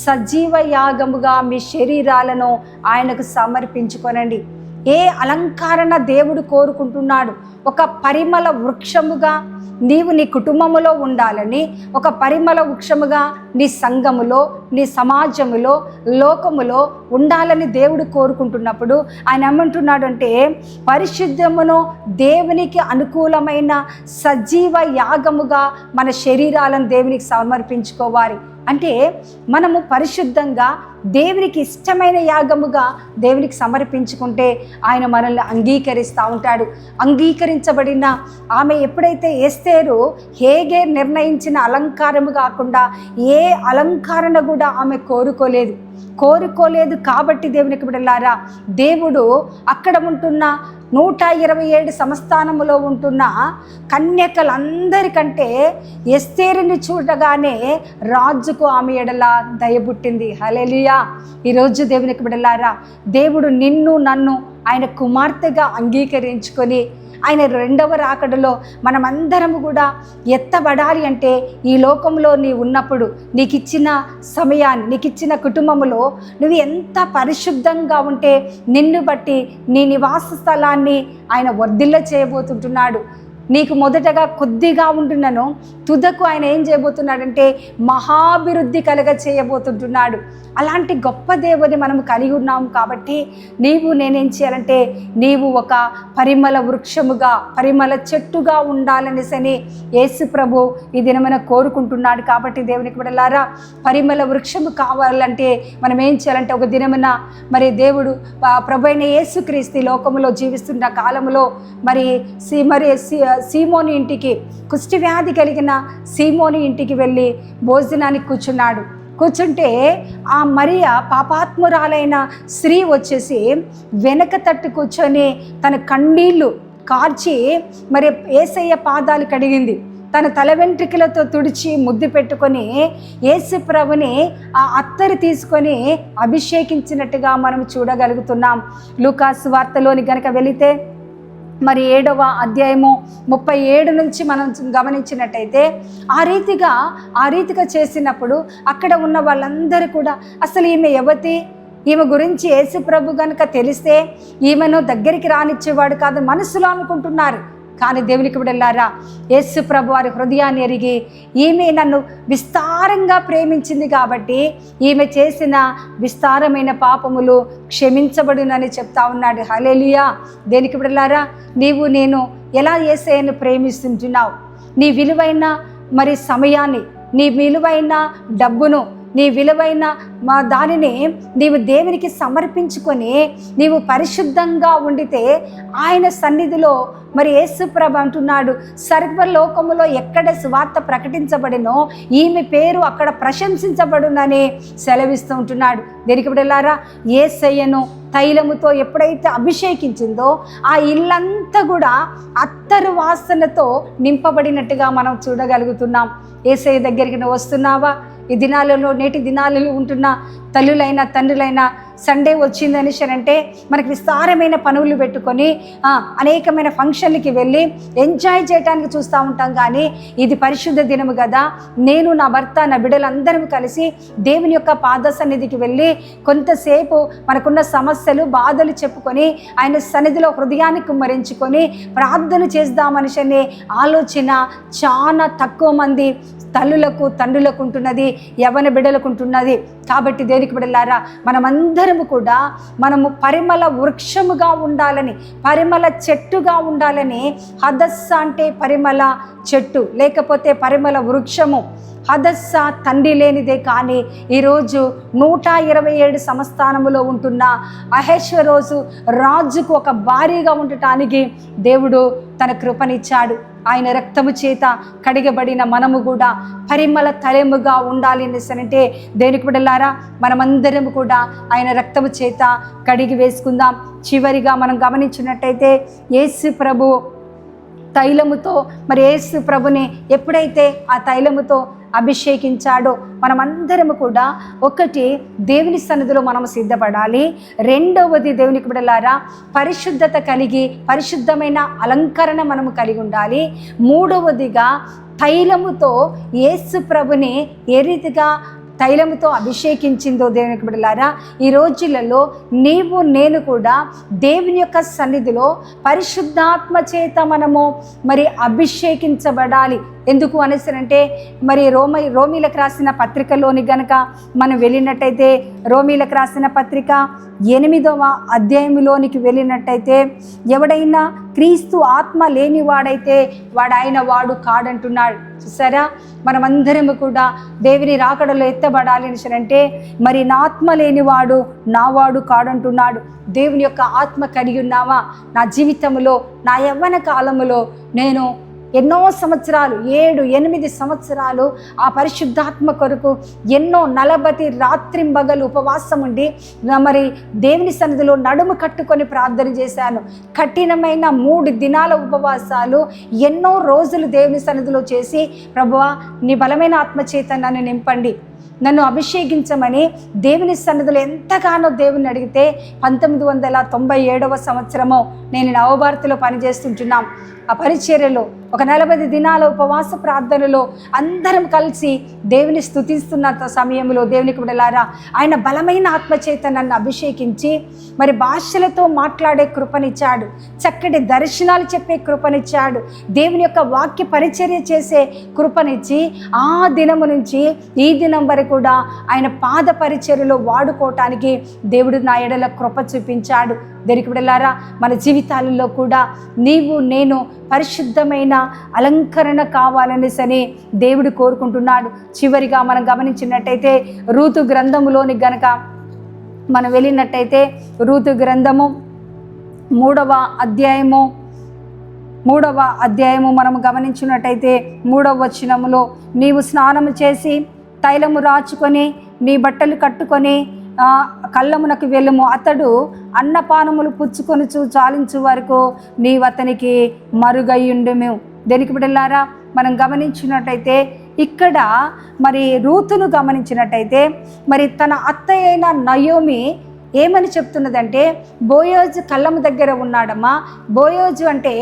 సజీవ యాగముగా మీ శరీరాలను ఆయనకు సమర్పించుకొనండి. ఏ అలంకరణ దేవుడు కోరుకుంటున్నాడు? ఒక పరిమళ వృక్షముగా నీవు నీ కుటుంబములో ఉండాలని, ఒక పరిమళ వృక్షముగా నీ సంఘములో, నీ సమాజములో, లోకములో ఉండాలని దేవుడు కోరుకుంటున్నప్పుడు ఆయన ఏమంటున్నాడు అంటే, పరిశుద్ధమును దేవునికి అనుకూలమైన సజీవ యాగముగా మన శరీరాలను దేవునికి సమర్పించుకోవాలి. అంటే మనము పరిశుద్ధంగా దేవునికి ఇష్టమైన యాగముగా దేవునికి సమర్పించుకుంటే ఆయన మనల్ని అంగీకరిస్తూ ఉంటాడు. అంగీకరించబడిన ఆమె ఎప్పుడైతే ఎస్తేరు హేగే నిర్ణయించిన అలంకారము కాకుండా ఏ అలంకరణ కూడా ఆమె కోరుకోలేదు కాబట్టి దేవునికి బిడ్డలారా దేవుడు అక్కడ ఉంటున్న 127 సంస్థానములో ఉంటున్న కన్యకలందరికంటే ఎస్తేరుని చూడగానే రాజుకు ఆమె ఎడల దయబుట్టింది. హల్లెలూయా. ఈరోజు దేవునికి బిడ్డలారా దేవుడు నిన్ను నన్ను ఆయన కుమార్తెగా అంగీకరించుకొని ఆయన రెండవ రాకడలో మనమందరము కూడా ఎత్తబడాలి అంటే ఈ లోకంలో నీవు ఉన్నప్పుడు నీకు ఇచ్చిన సమయాన్ని, నీకు ఇచ్చిన కుటుంబంలో నువ్వు ఎంత పరిశుద్ధంగా ఉంటే నిన్ను బట్టి నీ నివాస స్థలాన్ని ఆయన వర్ధిల్ల చేయబోతుంటున్నాడు. నీకు మొదటగా కొద్దిగా ఉంటున్నాను, తుదకు ఆయన ఏం చేయబోతున్నాడంటే మహాభివృద్ధి కలగ చేయబోతుంటున్నాడు. అలాంటి గొప్ప దేవుని మనం కలిగి ఉన్నాము. కాబట్టి నేనేం చేయాలంటే నీవు ఒక పరిమళ వృక్షముగా, పరిమళ చెట్టుగా ఉండాలనేసని యేసు ప్రభు ఈ దినమైన కోరుకుంటున్నాడు. కాబట్టి దేవునికి బిడ్డలారా పరిమళ వృక్షము కావాలంటే మనం ఏం చేయాలంటే ఒక దినమున మరి దేవుడు ప్రభు అయిన యేసుక్రీస్తు లోకములో జీవిస్తున్న కాలంలో మరి సీమోని ఇంటికి, కుష్టి వ్యాధి కలిగిన సీమోని ఇంటికి వెళ్ళి భోజనానికి కూర్చున్నాడు. కూర్చుంటే ఆ మరియ పాపాత్మురాలైన స్త్రీ వచ్చేసి వెనక తట్టు కూర్చొని తన కన్నీళ్ళు కార్చి మరి యేసయ్య పాదాలు కడిగింది. తన తల వెంట్రుకలతో తుడిచి ముద్దు పెట్టుకొని యేసు ప్రభుని ఆ అత్తరు తీసుకొని అభిషేకించినట్టుగా మనం చూడగలుగుతున్నాం. లూకాసు వార్తలోని గనక వెళితే మరి 7వ అధ్యాయము 37 నుంచి మనం గమనించినట్టయితే ఆ రీతిగా చేసినప్పుడు అక్కడ ఉన్న వాళ్ళందరూ కూడా అసలు ఈమె యువతి, ఈమె గురించి యేసు ప్రభు గనుక తెలిస్తే ఈమెను దగ్గరికి రానిచ్చేవాడు కాదు మనసులో అనుకుంటున్నారు. కానీ దేవునికి బిడ్డలారా, యేసు ప్రభు వారి హృదయాన్ని ఎరిగి ఈమె నన్ను విస్తారంగా ప్రేమించింది కాబట్టి ఈమె చేసిన విస్తారమైన పాపములు క్షమించబడునని చెప్తా ఉన్నాడు. హల్లెలూయా. దేనికి బిడ్డలారా, నీవు నేను ఎలా యేసయ్యను ప్రేమిస్తుంటున్నావు? నీ విలువైన మరి సమయాన్ని, నీ విలువైన డబ్బును, నీ విలువైన దానిని నీవు దేవునికి సమర్పించుకొని నీవు పరిశుద్ధంగా ఉండితే ఆయన సన్నిధిలో మరి యేసు ప్రభు అంటున్నాడు, సర్వలోకములో ఎక్కడ సువార్త ప్రకటించబడినో ఈమె పేరు అక్కడ ప్రశంసించబడునని సెలవిస్తూ ఉంటున్నాడు. దేనికి బిడ్డలారా, యేసయ్యను తైలముతో ఎప్పుడైతే అభిషేకించిందో ఆ ఇల్లంతా కూడా అత్తరు వాసనతో నింపబడినట్టుగా మనం చూడగలుగుతున్నాం. యేసయ్య దగ్గరికి నువ్వు వస్తున్నావా? ఈ దినాలలో, నేటి దినాలలో ఉంటున్న తల్లులైన తండ్రులైన సండే వచ్చిందని అంటే మనకి విస్తారమైన పనులు పెట్టుకొని అనేకమైన ఫంక్షన్లకి వెళ్ళి ఎంజాయ్ చేయడానికి చూస్తూ ఉంటాం. కానీ ఇది పరిశుద్ధ దినము కదా, నేను నా భర్త నా బిడ్డలందరం కలిసి దేవుని యొక్క పాద సన్నిధికి వెళ్ళి కొంతసేపు మనకున్న సమస్యలు బాధలు చెప్పుకొని ఆయన సన్నిధిలో హృదయాన్ని కుమ్మరించుకొని ప్రార్థన చేద్దామని అనే ఆలోచన చాలా తక్కువ మంది తల్లులకు తండ్రులకు ఉంటున్నది, యవ్వన బిడ్డలకు ఉంటున్నది. కాబట్టి దేనికి బిడ్డలారా, మనమందరము కూడా మనము పరిమళ వృక్షముగా ఉండాలని, పరిమళ చెట్టుగా ఉండాలని. హదస్స అంటే పరిమళ చెట్టు, లేకపోతే పరిమళ వృక్షము. హదస్స తండ్రి లేనిదే. కానీ ఈరోజు 127 సంస్థానములో ఉంటున్న అహేశ్వరోజు రాజుకు ఒక భారీగా ఉండటానికి దేవుడు తన కృపనిచ్చాడు. ఆయన రక్తము చేత కడిగబడిన మనము కూడా పరిమళ తలెముగా ఉండాలి అంటే దేనికి బిడ్డలారా, మనమందరం కూడా ఆయన రక్తము చేత కడిగి వేసుకుందాం. చివరిగా మనం గమనించినట్టయితే యేసు ప్రభు తైలముతో, మరి యేసు ప్రభుని ఎప్పుడైతే ఆ తైలముతో అభిషేకించాడో మనమందరము కూడా ఒకటి దేవుని సన్నిధిలో మనము సిద్ధపడాలి. రెండవది దేవునికి బిడ్డలారా, పరిశుద్ధత కలిగి పరిశుద్ధమైన అలంకరణ మనము కలిగి ఉండాలి. మూడవదిగా తైలముతో యేసు ప్రభుని ఏ రీతిగా తైలముతో అభిషేకించిందో దేవునికి బిడ్డలారా, ఈ రోజులలో నీవు నేను కూడా దేవుని యొక్క సన్నిధిలో పరిశుద్ధాత్మ చేత మనము మరి అభిషేకించబడాలి. ఎందుకు అనేసరంటే మరి రోమీలకు రాసిన పత్రికలోని గనక మనం వెళ్ళినట్టయితే రోమీలకు రాసిన పత్రిక 8వ అధ్యాయంలోనికి వెళ్ళినట్టయితే ఎవడైనా క్రీస్తు ఆత్మ లేనివాడైతే వాడు వాడు కాడంటున్నాడు. చూసారా, మనమందరము కూడా దేవుని రాకడలో ఎత్తబడాలి అంటే మరి నా ఆత్మ లేనివాడు నావాడు కాడంటున్నాడు. దేవుని యొక్క ఆత్మ కలిగి ఉన్నావా? నా జీవితంలో, నా యవ్వన కాలములో నేను ఎన్నో సంవత్సరాలు 7-8 సంవత్సరాలు ఆ పరిశుద్ధాత్మ కొరకు ఎన్నో 40 రాత్రింబగలు ఉపవాసం ఉండి మరి దేవుని సన్నిధిలో నడుము కట్టుకొని ప్రార్థన చేశాను. కఠినమైన 3 దినాల ఉపవాసాలు ఎన్నో రోజులు దేవుని సన్నిధిలో చేసి, ప్రభువా నీ బలమైన ఆత్మచేత నన్ను నింపండి, నన్ను అభిషేకించమని దేవుని సన్నిధిలో ఎంతగానో దేవుని అడిగితే 1997వ సంవత్సరము నేను నవభారతిలో పనిచేస్తుంటున్నాం. ఆ పరిచర్యలో ఒక 40 దినాల ఉపవాస ప్రార్థనలో అందరం కలిసి దేవుని స్తుతిస్తున్న సమయంలో దేవునికి బిడ్డలారా, ఆయన బలమైన ఆత్మచేత నన్ను అభిషేకించి మరి భాషలతో మాట్లాడే కృపనిచ్చాడు, చక్కటి దర్శనాలు చెప్పే కృపనిచ్చాడు, దేవుని యొక్క వాక్య పరిచర్య చేసే కృపనిచ్చి ఆ దినము నుంచి ఈ దినం వరకు కూడా ఆయన పాద పరిచర్యలో వాడుకోవటానికి దేవుడు నా ఎడల కృప చూపించాడు. దేవునికి బిడ్డలారా, మన జీవితాలలో కూడా నీవు నేను పరిశుద్ధమైన అలంకరణ కావాలనేసని దేవుడు కోరుకుంటున్నాడు. చివరిగా మనం గమనించినట్టయితే రూతు గ్రంథములోని గనక మనం వెళ్ళినట్టయితే రూతు గ్రంథము 3వ అధ్యాయము మనము గమనించినట్టయితే 3వ వచనములో నీవు స్నానము చేసి తైలము రాచుకొని నీ బట్టలు కట్టుకొని కళ్ళమునకు వెళ్ళుము. అతడు అన్నపానములు పుచ్చుకొనుచు చాలించు వరకు నీవు అతనికి మరుగయ్యుండుము. దేనికి బిడ్డలారా, మనం గమనించినట్టయితే ఇక్కడ మరి రూతును గమనించినట్టయితే మరి తన అత్తయ్య అయిన నయోమి ఏమని చెప్తున్నదంటే, బోయోజు కళ్ళము దగ్గర ఉన్నాడమ్మా. బోయోజు అంటే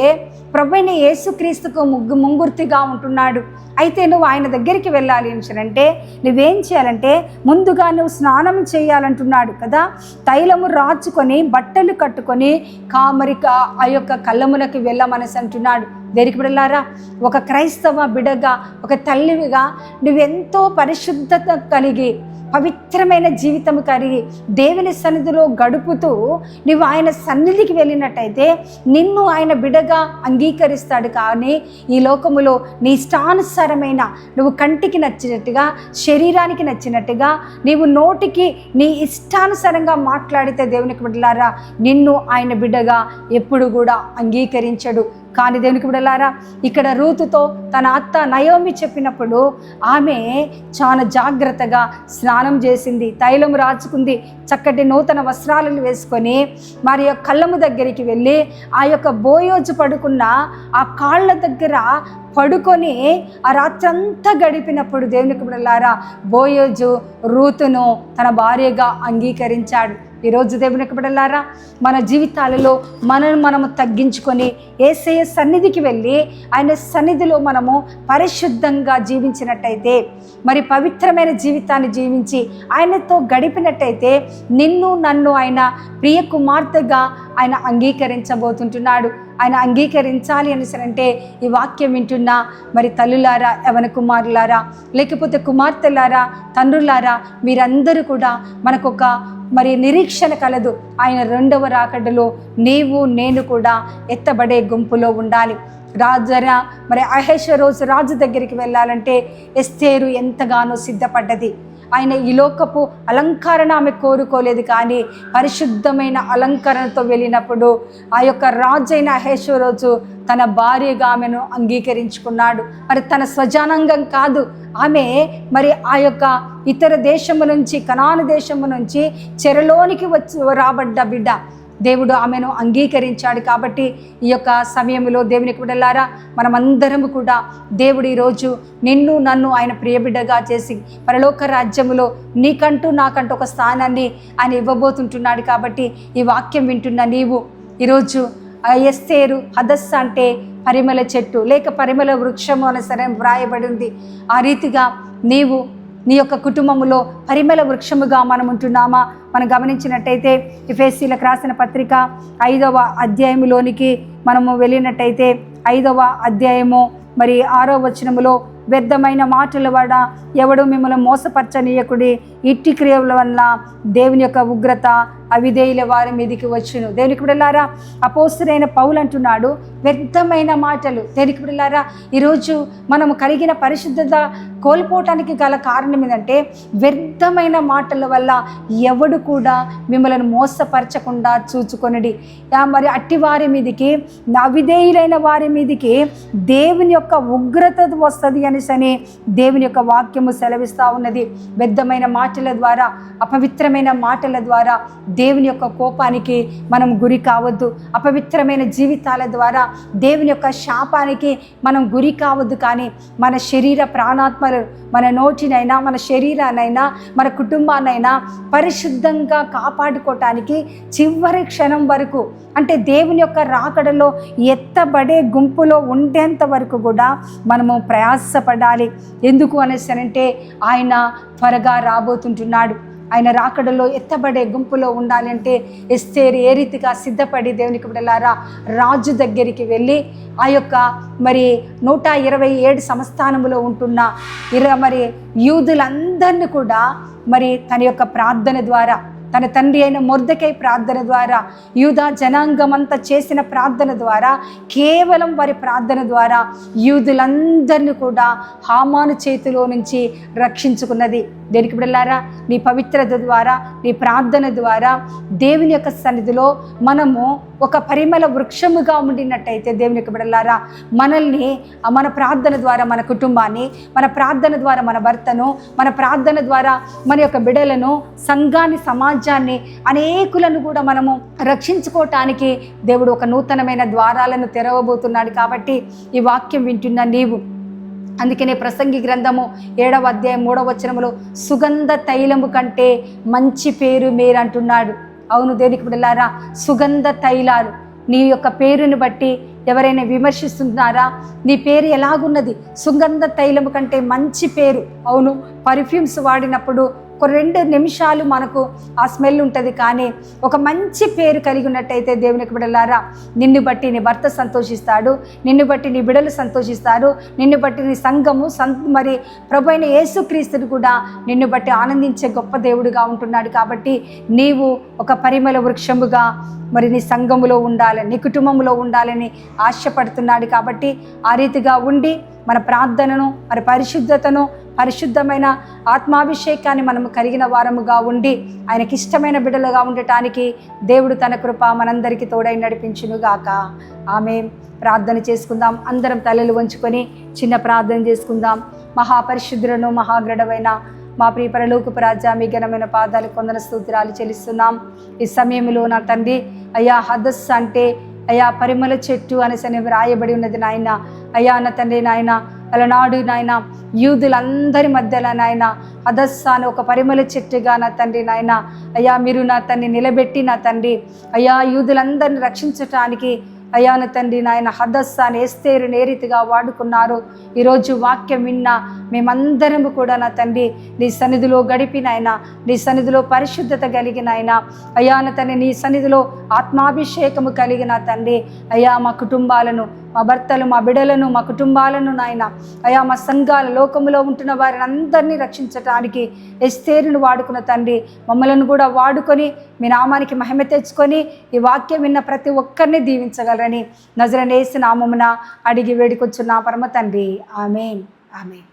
ప్రభువైన యేసుక్రీస్తుకు ముంగుర్తిగా ఉంటున్నాడు. అయితే నువ్వు ఆయన దగ్గరికి వెళ్ళాలి అంటే నువ్వేం చేయాలంటే ముందుగా నువ్వు స్నానం చేయాలంటున్నాడు కదా. తైలము రాచుకొని బట్టలు కట్టుకొని కామరిక ఆ యొక్క కళ్ళమునకి వెళ్ళమనేసి అంటున్నాడు. దేనికి బిడ్డలారా, ఒక క్రైస్తవ బిడ్డగా, ఒక తల్లివిగా నువ్వెంతో పరిశుద్ధత కలిగి పవిత్రమైన జీవితం కలిగి దేవుని సన్నిధిలో గడుపుతూ నువ్వు ఆయన సన్నిధికి వెళ్ళినట్టయితే నిన్ను ఆయన బిడ్డగా అంగీకరిస్తాడు. కానీ ఈ లోకములో నీ ఇష్టానుసారమైన నువ్వు కంటికి నచ్చినట్టుగా, శరీరానికి నచ్చినట్టుగా, నీవు నోటికి నీ ఇష్టానుసారంగా మాట్లాడితే దేవునికి బిడ్డలారా నిన్ను ఆయన బిడ్డగా ఎప్పుడు కూడా అంగీకరించడు. కానీ దేవునికి బిడ్డలారా, ఇక్కడ రూతుతో తన అత్త నయోమి చెప్పినప్పుడు ఆమె చాలా జాగ్రత్తగా స్నానం చేసింది, తైలం రాచుకుంది, చక్కటి నూతన వస్త్రాలను వేసుకొని మరి కళ్ళము దగ్గరికి వెళ్ళి ఆ యొక్క బోయోజు పడుకున్న ఆ కాళ్ళ దగ్గర పడుకొని ఆ రాత్రంతా గడిపినప్పుడు దేవునికి బిడ్డలారా బోయోజు రూతును తన భార్యగా అంగీకరించాడు. ఈరోజు దేవునికి బిడ్డలారా మన జీవితాలలో మనము తగ్గించుకొని యేసయ్య సన్నిధికి వెళ్ళి ఆయన సన్నిధిలో మనము పరిశుద్ధంగా జీవించినట్టయితే, మరి పవిత్రమైన జీవితాన్ని జీవించి ఆయనతో గడిపినట్టయితే నిన్ను నన్ను ఆయన ప్రియ కుమార్తెగా ఆయన అంగీకరించబోతుంటున్నాడు. ఆయన అంగీకరించాలి అంటే ఈ వాక్యం వింటున్నా మరి తల్లులారా, యవన కుమారులారా, లేకపోతే కుమార్తెలారా, తండ్రులారా, మీరందరూ కూడా మనకొక మరి నిరీక్షణ కలదు. ఆయన రెండవ రాకడలో నీవు నేను కూడా ఎత్తబడే గుంపులో ఉండాలి. రాజరా మరి అహేషరోజు రాజు దగ్గరికి వెళ్ళాలంటే ఎస్తేరు ఎంతగానో సిద్ధపడ్డది. ఆయన ఈ లోకపు అలంకరణ ఆమె కోరుకోలేదు, కానీ పరిశుద్ధమైన అలంకరణతో వెళ్ళినప్పుడు ఆ యొక్క రాజు అయిన అహేషరోజు తన భార్యగా ఆమెను అంగీకరించుకున్నాడు. మరి తన స్వజానంగం కాదు, ఆమె మరి ఆ యొక్క ఇతర దేశము నుంచి, కనాను దేశము నుంచి చెరలోనికి రాబడ్డ బిడ్డ. దేవుడు ఆమెను అంగీకరించాడు. కాబట్టి ఈ యొక్క సమయంలో దేవునికి బిడ్డలారా మనమందరము కూడా దేవుడు ఈరోజు నిన్ను నన్ను ఆయన ప్రియబిడ్డగా చేసి పరలోక రాజ్యములో నీకంటూ నాకంటూ ఒక స్థానాన్ని ఆయన ఇవ్వబోతుంటున్నాడు. కాబట్టి ఈ వాక్యం వింటున్న నీవు ఈరోజు ఎస్తేరు హదస్స అంటే పరిమళ చెట్టు లేక పరిమళ వృక్షము అని సరే వ్రాయబడి ఉంది. ఆ రీతిగా నీవు నీ యొక్క కుటుంబంలో పరిమళ వృక్షముగా మనం ఉంటున్నామా? మనం గమనించినట్టయితే ఎఫెసీయులకు రాసిన పత్రిక 5వ అధ్యాయములోనికి మనము వెళ్ళినట్టయితే 5వ అధ్యాయము మరి 6వ వచనములో వ్యర్థమైన మాటల వల్ల ఎవడు మిమ్మల్ని మోసపరచనీయకుడి, ఇట్టి క్రియల వల్ల దేవుని యొక్క ఉగ్రత అవిధేయుల వారి మీదికి వచ్చును. దేవునికి బిడ్డలారా అపోస్తలుడైన పౌలు అంటున్నాడు వ్యర్థమైన మాటలు. దేవునికి బిడ్డలారా ఈరోజు మనము కలిగిన పరిశుద్ధత కోల్పోవటానికి గల కారణం ఏంటంటే వ్యర్థమైన మాటల వల్ల ఎవడు కూడా మిమ్మల్ని మోసపరచకుండా చూచుకొనడి. మరి అట్టి వారి మీదికి, అవిధేయులైన వారి మీదికి దేవుని యొక్క ఉగ్రత వస్తుంది అని దేవుని యొక్క వాక్యము సెలవిస్తూ ఉన్నది. వ్యర్థమైన మాటల ద్వారా, అపవిత్రమైన మాటల ద్వారా దేవుని యొక్క కోపానికి మనం గురి కావద్దు. అపవిత్రమైన జీవితాల ద్వారా దేవుని యొక్క శాపానికి మనం గురి కావద్దు. కానీ మన శరీర ప్రాణాత్మలు, మన నోటినైనా, మన శరీరానైనా, మన కుటుంబాన్నైనా పరిశుద్ధంగా కాపాడుకోవటానికి చివరి క్షణం వరకు, అంటే దేవుని యొక్క రాకడలో ఎత్తబడే గుంపులో ఉండేంత వరకు కూడా మనము ప్రయాసపడాలి. ఎందుకు అనేసనంటే ఆయన త్వరగా రాబోతుంటున్నాడు. ఆయన రాకడలో ఎత్తబడే గుంపులో ఉండాలి అంటే ఎస్తేరు ఏ రీతిగా సిద్ధపడి దేవునికి బిడ్డలారా రాజు దగ్గరికి వెళ్ళి ఆ యొక్క మరి 127 సంస్థానములో ఉంటున్న మరి యూదులందరినీ కూడా మరి తన యొక్క ప్రార్థన ద్వారా, తన తండ్రి అయిన మొర్దెకై ప్రార్థన ద్వారా, యూదా జనాంగమంతా చేసిన ప్రార్థన ద్వారా, కేవలం వారి ప్రార్థన ద్వారా యూదులందరినీ కూడా హామాను చేతిలో నుంచి రక్షించుకున్నది. దేనికి బిడ్డలారా నీ పవిత్రత ద్వారా, నీ ప్రార్థన ద్వారా దేవుని యొక్క సన్నిధిలో మనము ఒక పరిమళ వృక్షముగా ఉండినట్టయితే దేవునికి బిడ్డలారా, మనల్ని మన ప్రార్థన ద్వారా మన కుటుంబాన్ని, మన ప్రార్థన ద్వారా మన భర్తను, మన ప్రార్థన ద్వారా మన యొక్క బిడ్డలను, సంఘాన్ని, సమాజాన్ని, అనేకులను కూడా మనము రక్షించుకోవటానికి దేవుడు ఒక నూతనమైన ద్వారాలను తెరవబోతున్నాడు. కాబట్టి ఈ వాక్యం వింటున్న నీవు, అందుకనే ప్రసంగి గ్రంథము 7వ అధ్యాయం 3వ వచనములో సుగంధ తైలము కంటే మంచి పేరు మేలు అంటున్నాడు. అవును దేవునికి బిడ్డలారా, సుగంధ తైలాలు నీ యొక్క పేరుని బట్టి ఎవరైనా విమర్శిస్తున్నారా? నీ పేరు ఎలాగున్నది? సుగంధ తైలము కంటే మంచి పేరు. అవును, పర్ఫ్యూమ్స్ వాడినప్పుడు ఒక 2 నిమిషాలు మనకు ఆ స్మెల్ ఉంటుంది, కానీ ఒక మంచి పేరు కలిగి ఉన్నట్టయితే దేవునికి బిడ్డలారా, నిన్ను బట్టి నీ భర్త సంతోషిస్తాడు, నిన్ను బట్టి నీ బిడ్డలు సంతోషిస్తారు, నిన్ను బట్టి నీ సంఘము మరి ప్రభు అయిన యేసుక్రీస్తుని కూడా నిన్ను బట్టి ఆనందించే గొప్ప దేవుడిగా ఉంటున్నాడు. కాబట్టి నీవు ఒక పరిమళ వృక్షముగా మరి నీ సంఘములో ఉండాలని, నీ కుటుంబంలో ఉండాలని ఆశపడుతున్నాడు. కాబట్టి ఆ రీతిగా ఉండి మన ప్రార్థనను, మరి పరిశుద్ధతను, పరిశుద్ధమైన ఆత్మాభిషేకాన్ని మనము కలిగిన వారముగా ఉండి ఆయనకి ఇష్టమైన బిడ్డలుగా ఉండటానికి దేవుడు తన కృప మనందరికీ తోడై నడిపించునుగాక. ఆమేన్. ప్రార్థన చేసుకుందాం. అందరం తలలు వంచుకొని చిన్న ప్రార్థన చేసుకుందాం. మహాపరిశుద్ధులను, మహాగ్రడవైన మా ప్రియ పరలోకపు రాజా, మీ ఘనమైన పాదాలు కొందన స్తోత్రాలు చెల్లిస్తున్నాం. ఈ సమయంలో నా తండ్రి, అయ్యా హదస్ అంటే అయ్యా పరిమళ చెట్టు అనేసి వ్రాయబడి ఉన్నది నాయన. అయ్యా నా తండ్రి నాయన, అలనాడు నాయన యూదులందరి మధ్యలో నాయన హదస్సా అని ఒక పరిమళ చెట్టుగా నా తండ్రి నాయన, అయ్యా మీరు నా తండ్రి నిలబెట్టి నా తండ్రి అయ్యా యూదులందరిని రక్షించటానికి అయ్యా నా తండ్రి నాయన హదస్సాని ఎస్తేరుని ఏ రీతిగా వాడుకున్నారు. ఈరోజు వాక్యం విన్నా మేమందరము కూడా నా తండ్రి నీ సన్నిధిలో గడిపినాయన, నీ సన్నిధిలో పరిశుద్ధత కలిగిన ఆయన, అయ్యా నా తండ్రి నీ సన్నిధిలో ఆత్మాభిషేకము కలిగిన తండ్రి, అయ్యా మా కుటుంబాలను, మా భర్తలు, మా బిడ్డలను, మా కుటుంబాలను నాయన, అయ్యా మా సంఘాల లోకములో ఉంటున్న వారిని అందరినీ రక్షించటానికి ఎస్తేరును వాడుకున్న తండ్రి, మమ్మలను కూడా వాడుకొని మీ నామానికి మహిమ తెచ్చుకొని ఈ వాక్యం విన్న ప్రతి ఒక్కరిని దీవించగలరని నజరేయుని యేసు నామమున అడిగి వేడుకొచ్చున్నా పరమ తండ్రి. ఆమేన్. ఆమేన్.